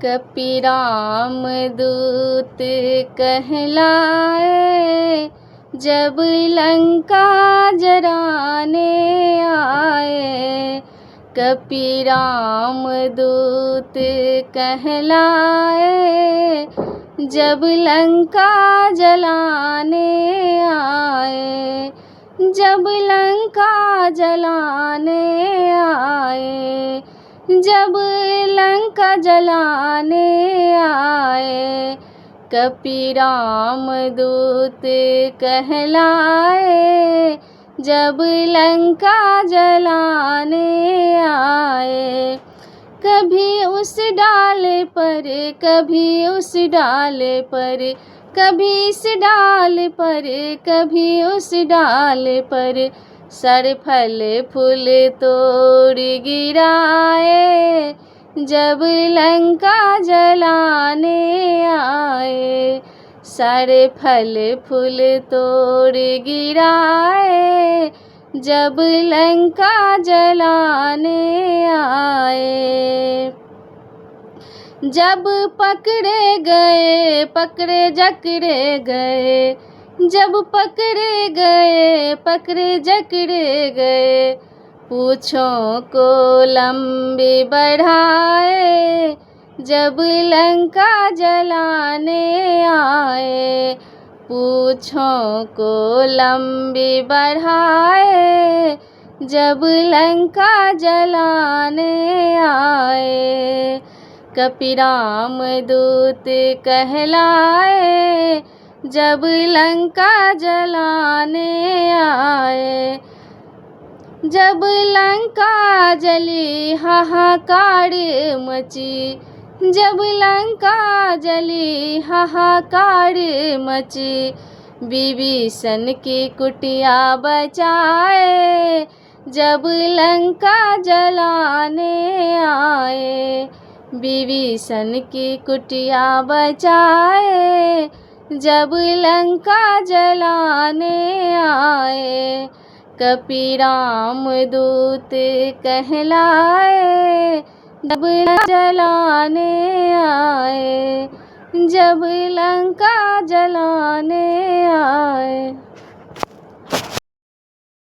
कपीराम दूत कहलाए जब लंका जराने आए। कपीराम दूत कहलाए जब लंका जलाने आए। जब लंका जलाने आए। जब लंका जलाने आए। कपीराम दूत कहलाए जब लंका जलाने आए। कभी उस डाल पर, कभी उस डाल पर, कभी इस डाल पर, कभी उस डाल पर सर फल फूल तोड़ गिराए जब लंका जलाने आए। सारे फल फूल तोड़ गिराए जब लंका जलाने आए। जब पकड़े गए, पकड़े जकड़े गए, जब पकड़े गए, पकड़े जकड़े गए, पूँछों को लंबी बढ़ाए जब लंका जलाने आए। पूँछों को लंबी बढ़ाए जब लंका जलाने आए। कपीराम दूत कहलाए जब लंका जलाने आए। जब लंका जली हाहाकार मची, जब लंका जली हाहाकार मची, विभीषण की कुटिया बचाए जब लंका जलाने आए। विभीषण की कुटिया बचाए जब लंका जलाने आए। कपीराम दूत कहलाए जब जलाने आए। जब लंका जलाने आए।